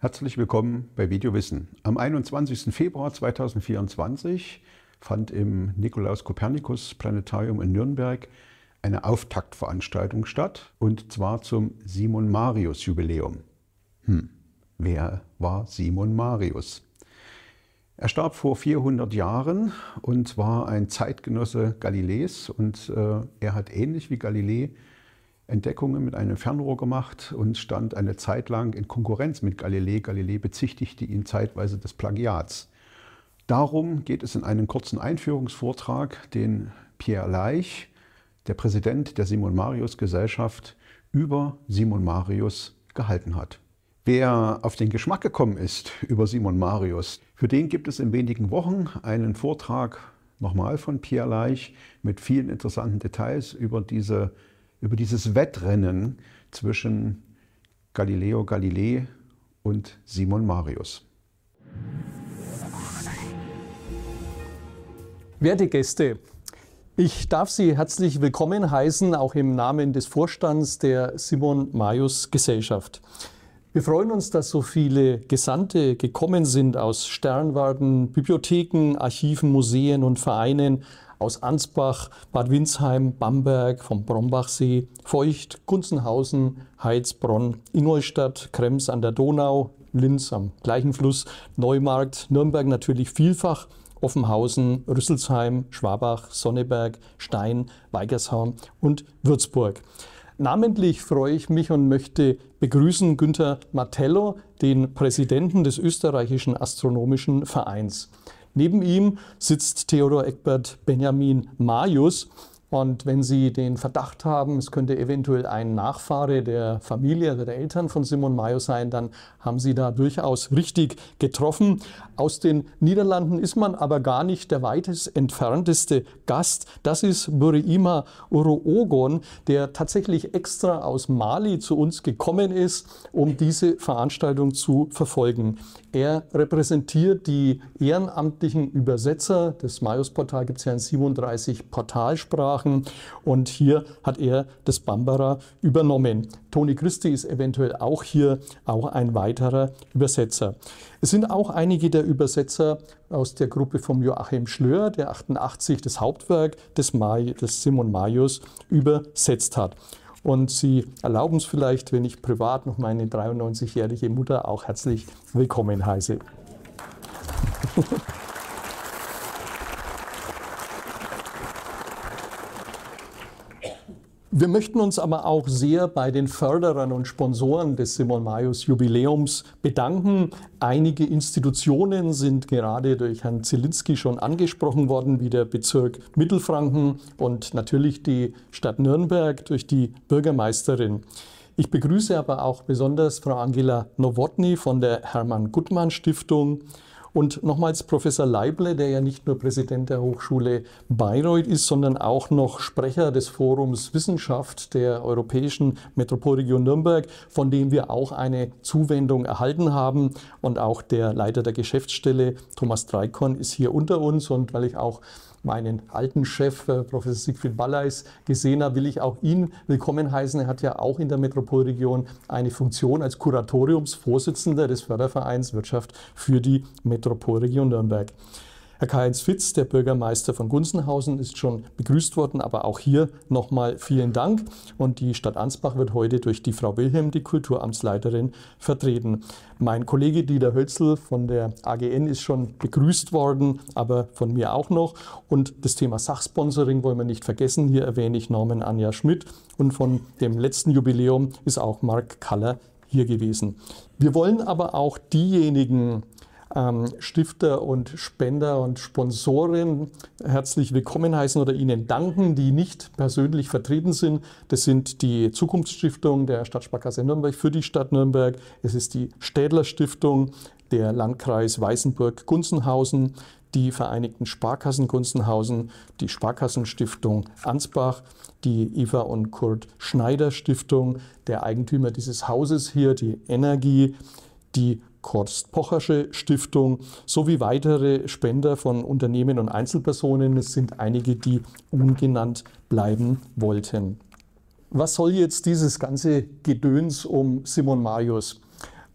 Herzlich willkommen bei Videowissen. Am 21. Februar 2024 fand im Nikolaus-Kopernikus-Planetarium in Nürnberg eine Auftaktveranstaltung statt, und zwar zum Simon-Marius-Jubiläum. Wer war Simon Marius? Er starb vor 400 Jahren und war ein Zeitgenosse Galileis, und er hat ähnlich wie Galilei Entdeckungen mit einem Fernrohr gemacht und stand eine Zeit lang in Konkurrenz mit Galilei. Galilei bezichtigte ihn zeitweise des Plagiats. Darum geht es in einem kurzen Einführungsvortrag, den Pierre Leich, der Präsident der Simon-Marius-Gesellschaft, über Simon Marius gehalten hat. Wer auf den Geschmack gekommen ist über Simon Marius, für den gibt es in wenigen Wochen einen Vortrag nochmal von Pierre Leich mit vielen interessanten Details über dieses Wettrennen zwischen Galileo Galilei und Simon Marius. Werte Gäste, ich darf Sie herzlich willkommen heißen, auch im Namen des Vorstands der Simon Marius Gesellschaft. Wir freuen uns, dass so viele Gesandte gekommen sind aus Sternwarten, Bibliotheken, Archiven, Museen und Vereinen, aus Ansbach, Bad Windsheim, Bamberg, vom Brombachsee, Feucht, Gunzenhausen, Heitz, Bronn, Ingolstadt, Krems an der Donau, Linz am gleichen Fluss, Neumarkt, Nürnberg natürlich vielfach, Offenhausen, Rüsselsheim, Schwabach, Sonneberg, Stein, Weigershaum und Würzburg. Namentlich freue ich mich und möchte begrüßen Günther Martello, den Präsidenten des Österreichischen Astronomischen Vereins. Neben ihm sitzt Theodor Egbert Benjamin Marius. Und wenn Sie den Verdacht haben, es könnte eventuell ein Nachfahre der Familie oder der Eltern von Simon Marius sein, dann haben Sie da durchaus richtig getroffen. Aus den Niederlanden ist man aber gar nicht der weitest entfernteste Gast. Das ist Boreima Oroogon, der tatsächlich extra aus Mali zu uns gekommen ist, um diese Veranstaltung zu verfolgen. Er repräsentiert die ehrenamtlichen Übersetzer. Das Marius-Portal gibt es ja in 37 Portalsprachen. Und hier hat er das Bambara übernommen. Toni Christi ist eventuell auch hier, auch ein weiterer Übersetzer. Es sind auch einige der Übersetzer aus der Gruppe von Joachim Schlör, der 88 das Hauptwerk des Simon Marius übersetzt hat. Und Sie erlauben es vielleicht, wenn ich privat noch meine 93-jährige Mutter auch herzlich willkommen heiße. Wir möchten uns aber auch sehr bei den Förderern und Sponsoren des Simon Marius Jubiläums bedanken. Einige Institutionen sind gerade durch Herrn Zielinski schon angesprochen worden, wie der Bezirk Mittelfranken und natürlich die Stadt Nürnberg durch die Bürgermeisterin. Ich begrüße aber auch besonders Frau Angela Nowotny von der Hermann-Gutmann-Stiftung. Und nochmals Professor Leible, der ja nicht nur Präsident der Hochschule Bayreuth ist, sondern auch noch Sprecher des Forums Wissenschaft der Europäischen Metropolregion Nürnberg, von dem wir auch eine Zuwendung erhalten haben. Und auch der Leiter der Geschäftsstelle, Thomas Dreikorn, ist hier unter uns. Und weil ich auch meinen alten Chef, Professor Siegfried Balleis, gesehen habe, will ich auch ihn willkommen heißen. Er hat ja auch in der Metropolregion eine Funktion als Kuratoriumsvorsitzender des Fördervereins Wirtschaft für die Metropolregion Nürnberg. Herr Karl-Heinz Fitz, der Bürgermeister von Gunzenhausen, ist schon begrüßt worden, aber auch hier nochmal vielen Dank. Und die Stadt Ansbach wird heute durch die Frau Wilhelm, die Kulturamtsleiterin, vertreten. Mein Kollege Dieter Hölzl von der AGN ist schon begrüßt worden, aber von mir auch noch. Und das Thema Sachsponsoring wollen wir nicht vergessen. Hier erwähne ich Norman Anja Schmidt. Und von dem letzten Jubiläum ist auch Mark Kaller hier gewesen. Wir wollen aber auch diejenigen Stifter und Spender und Sponsoren herzlich willkommen heißen oder ihnen danken, die nicht persönlich vertreten sind. Das sind die Zukunftsstiftung der Stadtsparkasse Nürnberg für die Stadt Nürnberg. Es ist die Städler Stiftung, der Landkreis Weißenburg-Gunzenhausen, die Vereinigten Sparkassen Gunzenhausen, die Sparkassenstiftung Ansbach, die Eva und Kurt Schneider Stiftung, der Eigentümer dieses Hauses hier, die Energie, die Korst-Pochersche Stiftung sowie weitere Spender von Unternehmen und Einzelpersonen. Es sind einige, die ungenannt bleiben wollten. Was soll jetzt dieses ganze Gedöns um Simon Marius?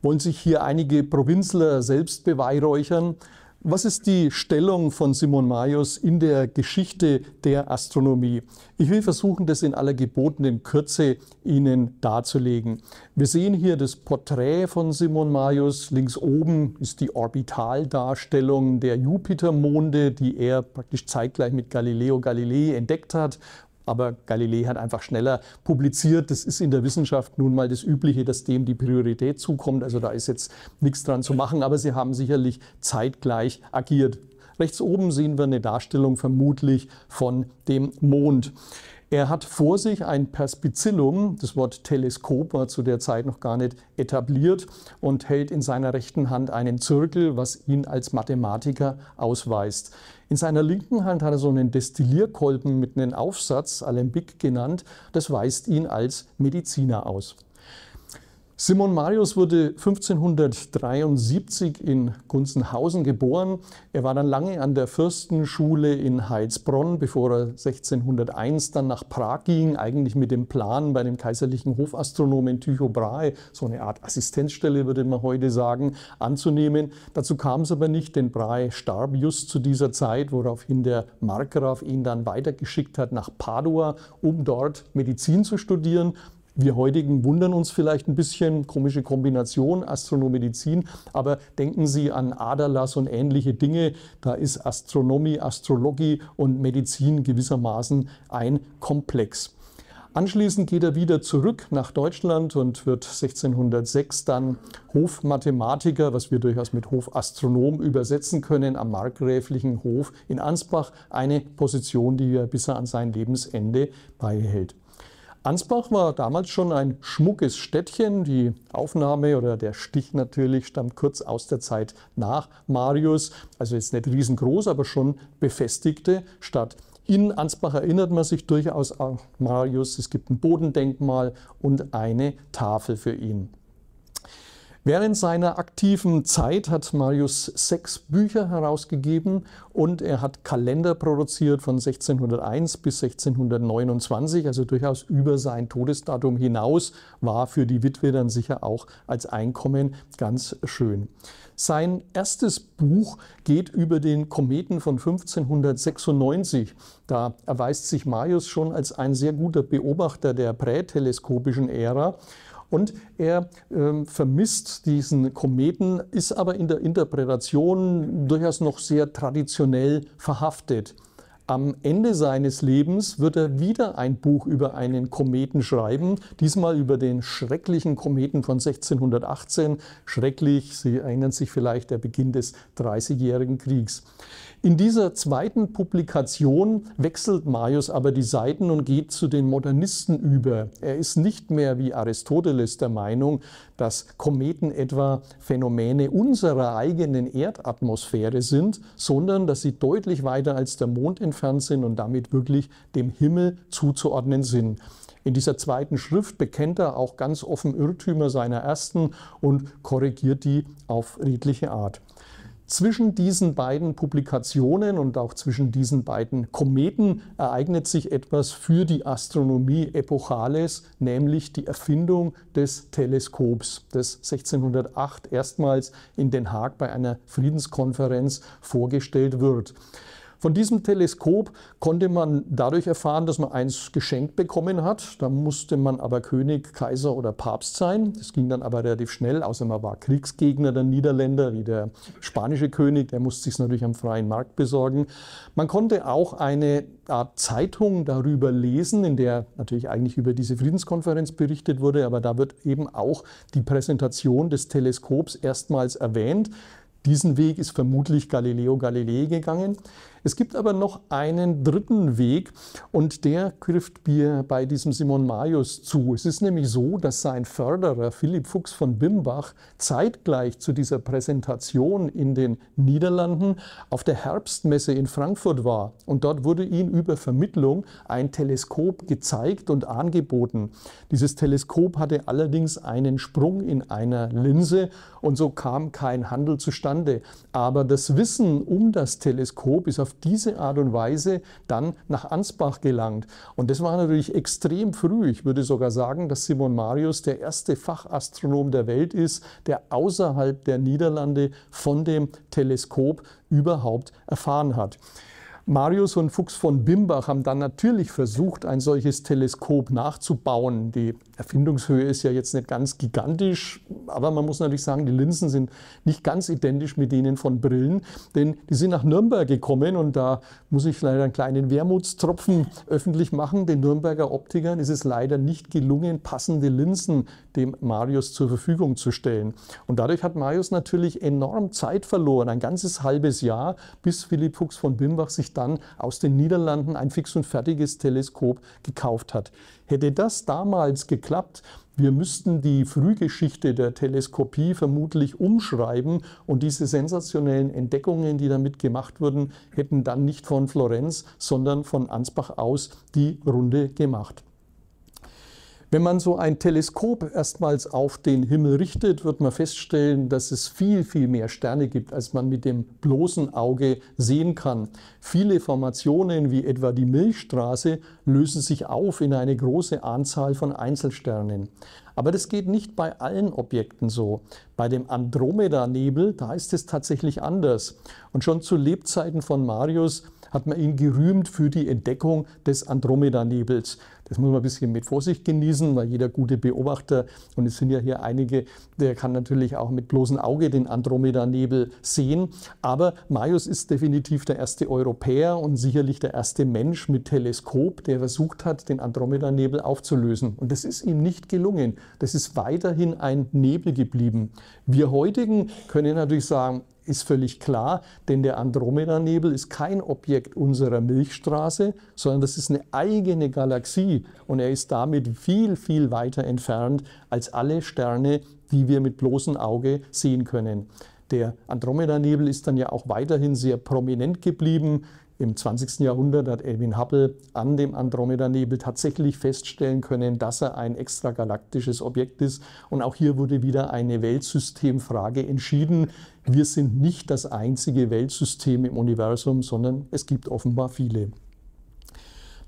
Wollen sich hier einige Provinzler selbst beweihräuchern? Was ist die Stellung von Simon Marius in der Geschichte der Astronomie? Ich will versuchen, das in aller gebotenen Kürze Ihnen darzulegen. Wir sehen hier das Porträt von Simon Marius. Links oben ist die Orbitaldarstellung der Jupitermonde, die er praktisch zeitgleich mit Galileo Galilei entdeckt hat. Aber Galilei hat einfach schneller publiziert. Das ist in der Wissenschaft nun mal das Übliche, dass dem die Priorität zukommt. Also da ist jetzt nichts dran zu machen, aber sie haben sicherlich zeitgleich agiert. Rechts oben sehen wir eine Darstellung vermutlich von dem Mond. Er hat vor sich ein Perspicillum, das Wort Teleskop war zu der Zeit noch gar nicht etabliert, und hält in seiner rechten Hand einen Zirkel, was ihn als Mathematiker ausweist. In seiner linken Hand hat er so einen Destillierkolben mit einem Aufsatz, Alembic genannt, das weist ihn als Mediziner aus. Simon Marius wurde 1573 in Gunzenhausen geboren. Er war dann lange an der Fürstenschule in Heilsbronn, bevor er 1601 dann nach Prag ging, eigentlich mit dem Plan, bei dem kaiserlichen Hofastronomen Tycho Brahe, so eine Art Assistenzstelle würde man heute sagen, anzunehmen. Dazu kam es aber nicht, denn Brahe starb just zu dieser Zeit, woraufhin der Markgraf ihn dann weitergeschickt hat nach Padua, um dort Medizin zu studieren. Wir heutigen wundern uns vielleicht ein bisschen, komische Kombination, Astronomedizin, aber denken Sie an Aderlass und ähnliche Dinge. Da ist Astronomie, Astrologie und Medizin gewissermaßen ein Komplex. Anschließend geht er wieder zurück nach Deutschland und wird 1606 dann Hofmathematiker, was wir durchaus mit Hofastronom übersetzen können, am markgräflichen Hof in Ansbach, eine Position, die er bis an sein Lebensende beihält. Ansbach war damals schon ein schmuckes Städtchen. Die Aufnahme oder der Stich natürlich stammt kurz aus der Zeit nach Marius. Also jetzt nicht riesengroß, aber schon befestigte Stadt. In Ansbach erinnert man sich durchaus an Marius. Es gibt ein Bodendenkmal und eine Tafel für ihn. Während seiner aktiven Zeit hat Marius 6 Bücher herausgegeben und er hat Kalender produziert von 1601 bis 1629, also durchaus über sein Todesdatum hinaus, war für die Witwe dann sicher auch als Einkommen ganz schön. Sein erstes Buch geht über den Kometen von 1596. Da erweist sich Marius schon als ein sehr guter Beobachter der präteleskopischen Ära. Und er vermisst diesen Kometen, ist aber in der Interpretation durchaus noch sehr traditionell verhaftet. Am Ende seines Lebens wird er wieder ein Buch über einen Kometen schreiben, diesmal über den schrecklichen Kometen von 1618. Schrecklich, Sie erinnern sich vielleicht, der Beginn des Dreißigjährigen Kriegs. In dieser zweiten Publikation wechselt Marius aber die Seiten und geht zu den Modernisten über. Er ist nicht mehr wie Aristoteles der Meinung, dass Kometen etwa Phänomene unserer eigenen Erdatmosphäre sind, sondern dass sie deutlich weiter als der Mond entfernt sind und damit wirklich dem Himmel zuzuordnen sind. In dieser zweiten Schrift bekennt er auch ganz offen Irrtümer seiner ersten und korrigiert die auf redliche Art. Zwischen diesen beiden Publikationen und auch zwischen diesen beiden Kometen ereignet sich etwas für die Astronomie Epochales, nämlich die Erfindung des Teleskops, das 1608 erstmals in Den Haag bei einer Friedenskonferenz vorgestellt wird. Von diesem Teleskop konnte man dadurch erfahren, dass man eins geschenkt bekommen hat. Da musste man aber König, Kaiser oder Papst sein. Das ging dann aber relativ schnell, außer man war Kriegsgegner der Niederländer, wie der spanische König. Der musste sich natürlich am freien Markt besorgen. Man konnte auch eine Art Zeitung darüber lesen, in der natürlich eigentlich über diese Friedenskonferenz berichtet wurde, aber da wird eben auch die Präsentation des Teleskops erstmals erwähnt. Diesen Weg ist vermutlich Galileo Galilei gegangen. Es gibt aber noch einen dritten Weg und der trifft mir bei diesem Simon Marius zu. Es ist nämlich so, dass sein Förderer Philipp Fuchs von Bimbach zeitgleich zu dieser Präsentation in den Niederlanden auf der Herbstmesse in Frankfurt war. Und dort wurde ihm über Vermittlung ein Teleskop gezeigt und angeboten. Dieses Teleskop hatte allerdings einen Sprung in einer Linse und so kam kein Handel zustande. Aber das Wissen um das Teleskop ist auf diese Art und Weise dann nach Ansbach gelangt. Und das war natürlich extrem früh. Ich würde sogar sagen, dass Simon Marius der erste Fachastronom der Welt ist, der außerhalb der Niederlande von dem Teleskop überhaupt erfahren hat. Marius und Fuchs von Bimbach haben dann natürlich versucht, ein solches Teleskop nachzubauen. Die Erfindungshöhe ist ja jetzt nicht ganz gigantisch, aber man muss natürlich sagen, die Linsen sind nicht ganz identisch mit denen von Brillen, denn die sind nach Nürnberg gekommen und da muss ich leider einen kleinen Wermutstropfen öffentlich machen. Den Nürnberger Optikern ist es leider nicht gelungen, passende Linsen dem Marius zur Verfügung zu stellen. Und dadurch hat Marius natürlich enorm Zeit verloren, ein ganzes halbes Jahr, bis Philipp Fuchs von Bimbach sich dann aus den Niederlanden ein fix und fertiges Teleskop gekauft hat. Hätte das damals geklappt, wir müssten die Frühgeschichte der Teleskopie vermutlich umschreiben und diese sensationellen Entdeckungen, die damit gemacht wurden, hätten dann nicht von Florenz, sondern von Ansbach aus die Runde gemacht. Wenn man so ein Teleskop erstmals auf den Himmel richtet, wird man feststellen, dass es viel, viel mehr Sterne gibt, als man mit dem bloßen Auge sehen kann. Viele Formationen, wie etwa die Milchstraße, lösen sich auf in eine große Anzahl von Einzelsternen. Aber das geht nicht bei allen Objekten so. Bei dem Andromeda-Nebel, da ist es tatsächlich anders. Und schon zu Lebzeiten von Marius hat man ihn gerühmt für die Entdeckung des Andromeda-Nebels. Das muss man ein bisschen mit Vorsicht genießen, weil jeder gute Beobachter, und es sind ja hier einige, der kann natürlich auch mit bloßem Auge den Andromeda-Nebel sehen. Aber Marius ist definitiv der erste Europäer und sicherlich der erste Mensch mit Teleskop, der versucht hat, den Andromeda-Nebel aufzulösen. Und das ist ihm nicht gelungen. Das ist weiterhin ein Nebel geblieben. Wir heutigen können natürlich sagen, ist völlig klar, denn der Andromeda-Nebel ist kein Objekt unserer Milchstraße, sondern das ist eine eigene Galaxie und er ist damit viel, viel weiter entfernt als alle Sterne, die wir mit bloßem Auge sehen können. Der Andromeda-Nebel ist dann ja auch weiterhin sehr prominent geblieben. Im 20. Jahrhundert hat Edwin Hubble an dem Andromeda-Nebel tatsächlich feststellen können, dass er ein extragalaktisches Objekt ist. Und auch hier wurde wieder eine Weltsystemfrage entschieden. Wir sind nicht das einzige Weltsystem im Universum, sondern es gibt offenbar viele.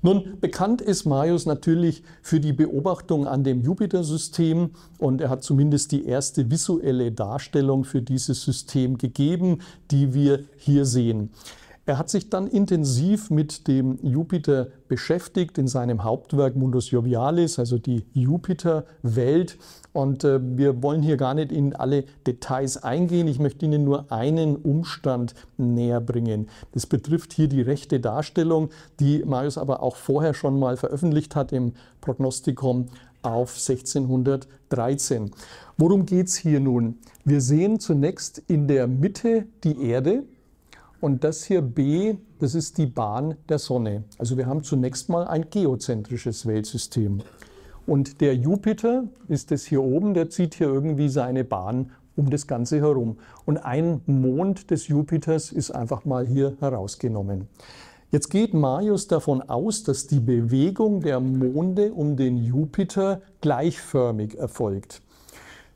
Nun, bekannt ist Marius natürlich für die Beobachtung an dem Jupiter-System und er hat zumindest die erste visuelle Darstellung für dieses System gegeben, die wir hier sehen. Er hat sich dann intensiv mit dem Jupiter beschäftigt in seinem Hauptwerk Mundus Jovialis, also die Jupiterwelt. Und wir wollen hier gar nicht in alle Details eingehen. Ich möchte Ihnen nur einen Umstand näher bringen. Das betrifft hier die rechte Darstellung, die Marius aber auch vorher schon mal veröffentlicht hat im Prognosticon auf 1613. Worum geht es hier nun? Wir sehen zunächst in der Mitte die Erde. Und das hier B, das ist die Bahn der Sonne. Also wir haben zunächst mal ein geozentrisches Weltsystem. Und der Jupiter ist das hier oben, der zieht hier irgendwie seine Bahn um das Ganze herum. Und ein Mond des Jupiters ist einfach mal hier herausgenommen. Jetzt geht Marius davon aus, dass die Bewegung der Monde um den Jupiter gleichförmig erfolgt.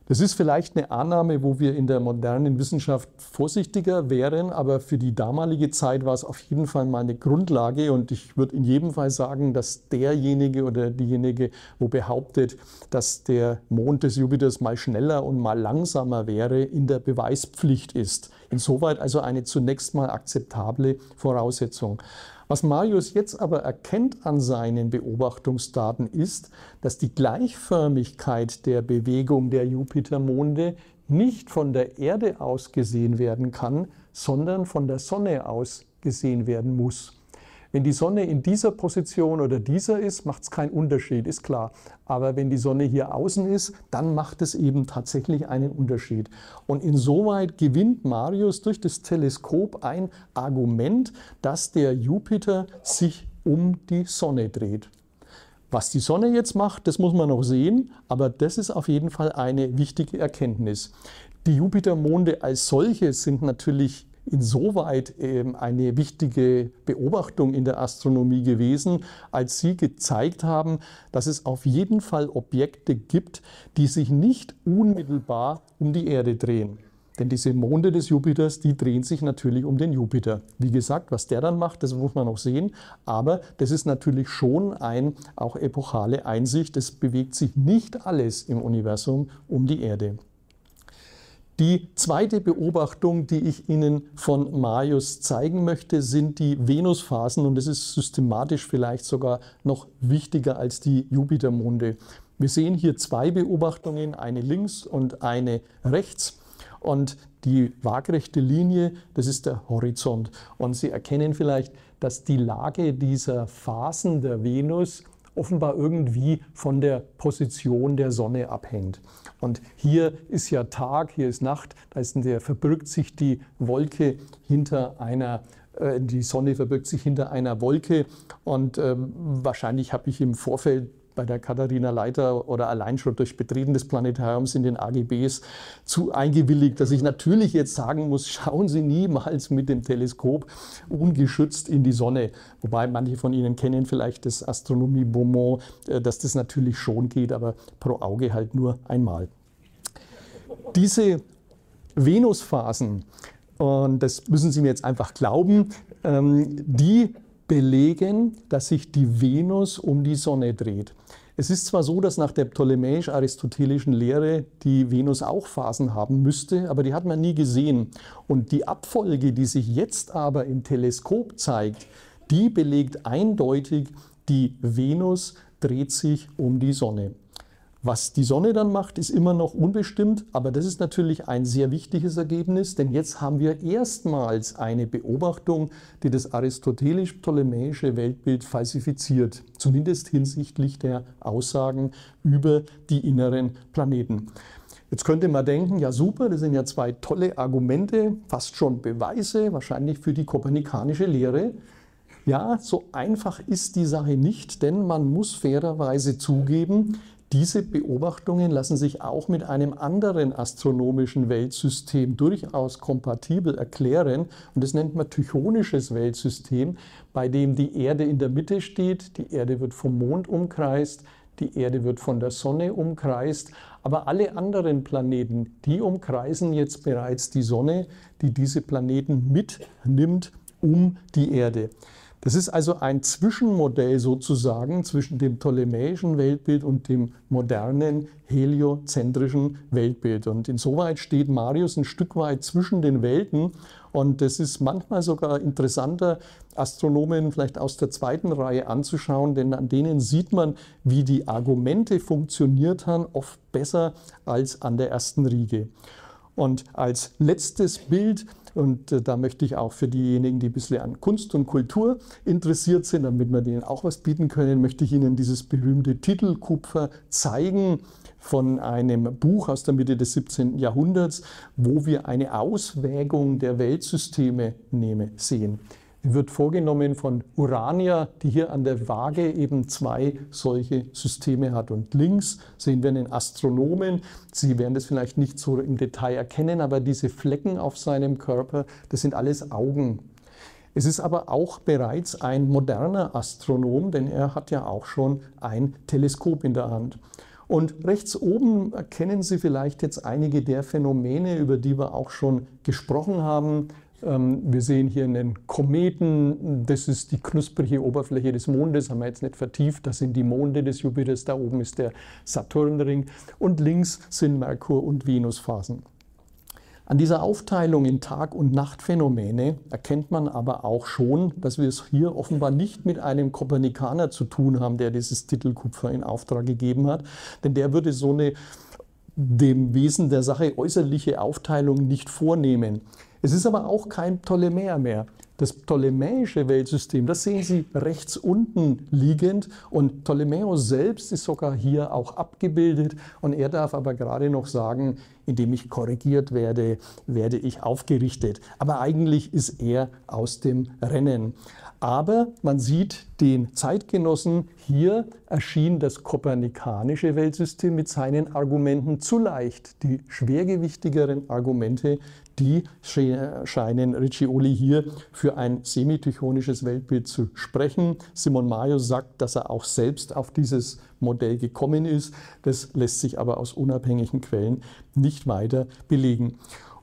Das ist vielleicht eine Annahme, wo wir in der modernen Wissenschaft vorsichtiger wären, aber für die damalige Zeit war es auf jeden Fall mal eine Grundlage und ich würde in jedem Fall sagen, dass derjenige oder diejenige, wo behauptet, dass der Mond des Jupiters mal schneller und mal langsamer wäre, in der Beweispflicht ist. Insoweit also eine zunächst mal akzeptable Voraussetzung. Was Marius jetzt aber erkennt an seinen Beobachtungsdaten ist, dass die Gleichförmigkeit der Bewegung der Jupitermonde nicht von der Erde aus gesehen werden kann, sondern von der Sonne aus gesehen werden muss. Wenn die Sonne in dieser Position oder dieser ist, macht es keinen Unterschied, ist klar. Aber wenn die Sonne hier außen ist, dann macht es eben tatsächlich einen Unterschied. Und insoweit gewinnt Marius durch das Teleskop ein Argument, dass der Jupiter sich um die Sonne dreht. Was die Sonne jetzt macht, das muss man noch sehen, aber das ist auf jeden Fall eine wichtige Erkenntnis. Die Jupitermonde als solche sind natürlich insoweit eine wichtige Beobachtung in der Astronomie gewesen, als sie gezeigt haben, dass es auf jeden Fall Objekte gibt, die sich nicht unmittelbar um die Erde drehen. Denn diese Monde des Jupiters, die drehen sich natürlich um den Jupiter. Wie gesagt, was der dann macht, das muss man noch sehen. Aber das ist natürlich schon eine auch epochale Einsicht. Es bewegt sich nicht alles im Universum um die Erde. Die zweite Beobachtung, die ich Ihnen von Marius zeigen möchte, sind die Venusphasen. Und das ist systematisch vielleicht sogar noch wichtiger als die Jupitermonde. Wir sehen hier zwei Beobachtungen, eine links und eine rechts. Und die waagrechte Linie, das ist der Horizont. Und Sie erkennen vielleicht, dass die Lage dieser Phasen der Venus offenbar irgendwie von der Position der Sonne abhängt. Und hier ist ja Tag, hier ist Nacht, verbirgt sich die Wolke hinter einer die Sonne verbirgt sich hinter einer Wolke. Und wahrscheinlich habe ich im Vorfeld bei der Katharina Leiter oder allein schon durch Betreten des Planetariums in den AGBs zu eingewilligt, dass ich natürlich jetzt sagen muss, schauen Sie niemals mit dem Teleskop ungeschützt in die Sonne. Wobei manche von Ihnen kennen vielleicht das Astronomie-Bonbon, dass das natürlich schon geht, aber pro Auge halt nur einmal. Diese Venusphasen, und das müssen Sie mir jetzt einfach glauben, die belegen, dass sich die Venus um die Sonne dreht. Es ist zwar so, dass nach der ptolemäisch-aristotelischen Lehre die Venus auch Phasen haben müsste, aber die hat man nie gesehen. Und die Abfolge, die sich jetzt aber im Teleskop zeigt, die belegt eindeutig, die Venus dreht sich um die Sonne. Was die Sonne dann macht, ist immer noch unbestimmt, aber das ist natürlich ein sehr wichtiges Ergebnis, denn jetzt haben wir erstmals eine Beobachtung, die das aristotelisch-ptolemäische Weltbild falsifiziert, zumindest hinsichtlich der Aussagen über die inneren Planeten. Jetzt könnte man denken, ja super, das sind ja zwei tolle Argumente, fast schon Beweise, wahrscheinlich für die kopernikanische Lehre. Ja, so einfach ist die Sache nicht, denn man muss fairerweise zugeben, diese Beobachtungen lassen sich auch mit einem anderen astronomischen Weltsystem durchaus kompatibel erklären. Und das nennt man tychonisches Weltsystem, bei dem die Erde in der Mitte steht, die Erde wird vom Mond umkreist, die Erde wird von der Sonne umkreist, aber alle anderen Planeten, die umkreisen jetzt bereits die Sonne, die diese Planeten mitnimmt um die Erde. Das ist also ein Zwischenmodell sozusagen zwischen dem ptolemäischen Weltbild und dem modernen heliozentrischen Weltbild. Und insoweit steht Marius ein Stück weit zwischen den Welten. Und es ist manchmal sogar interessanter, Astronomen vielleicht aus der zweiten Reihe anzuschauen, denn an denen sieht man, wie die Argumente funktioniert haben, oft besser als an der ersten Riege. Und als letztes Bild, und da möchte ich auch für diejenigen, die ein bisschen an Kunst und Kultur interessiert sind, damit wir denen auch was bieten können, möchte ich Ihnen dieses berühmte Titelkupfer zeigen von einem Buch aus der Mitte des 17. Jahrhunderts, wo wir eine Auswägung der Weltsysteme sehen. Die wird vorgenommen von Urania, die hier an der Waage eben zwei solche Systeme hat. Und links sehen wir einen Astronomen. Sie werden das vielleicht nicht so im Detail erkennen, aber diese Flecken auf seinem Körper, das sind alles Augen. Es ist aber auch bereits ein moderner Astronom, denn er hat ja auch schon ein Teleskop in der Hand. Und rechts oben erkennen Sie vielleicht jetzt einige der Phänomene, über die wir auch schon gesprochen haben. Wir sehen hier einen Kometen, das ist die knusprige Oberfläche des Mondes, haben wir jetzt nicht vertieft, das sind die Monde des Jupiters, da oben ist der Saturnring und links sind Merkur- und Venusphasen. An dieser Aufteilung in Tag- und Nachtphänomene erkennt man aber auch schon, dass wir es hier offenbar nicht mit einem Kopernikaner zu tun haben, der dieses Titelkupfer in Auftrag gegeben hat, denn der würde so eine dem Wesen der Sache äußerliche Aufteilung nicht vornehmen. Es ist aber auch kein Ptolemäer mehr. Das ptolemäische Weltsystem, das sehen Sie rechts unten liegend und Ptolemäus selbst ist sogar hier auch abgebildet und er darf aber gerade noch sagen, indem ich korrigiert werde, werde ich aufgerichtet. Aber eigentlich ist er aus dem Rennen. Aber man sieht den Zeitgenossen, hier erschien das kopernikanische Weltsystem mit seinen Argumenten zu leicht. Die schwergewichtigeren Argumente, die scheinen Riccioli hier für ein semitychonisches Weltbild zu sprechen. Simon Marius sagt, dass er auch selbst auf dieses Modell gekommen ist. Das lässt sich aber aus unabhängigen Quellen nicht weiter belegen.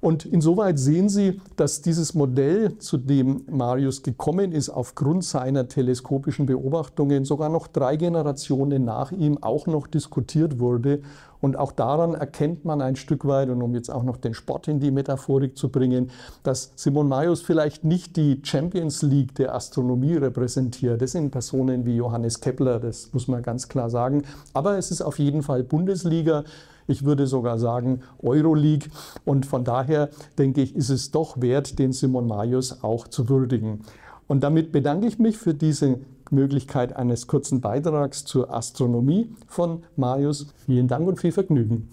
Und insoweit sehen Sie, dass dieses Modell, zu dem Marius gekommen ist, aufgrund seiner teleskopischen Beobachtungen sogar noch 3 Generationen nach ihm auch noch diskutiert wurde. Und auch daran erkennt man ein Stück weit, und um jetzt auch noch den Spott in die Metaphorik zu bringen, dass Simon Marius vielleicht nicht die Champions League der Astronomie repräsentiert. Das sind Personen wie Johannes Kepler, das muss man ganz klar sagen. Aber es ist auf jeden Fall Bundesliga. Ich würde sogar sagen Euroleague. Und von daher denke ich, ist es doch wert, den Simon Marius auch zu würdigen. Und damit bedanke ich mich für diese Möglichkeit eines kurzen Beitrags zur Astronomie von Marius. Vielen Dank und viel Vergnügen.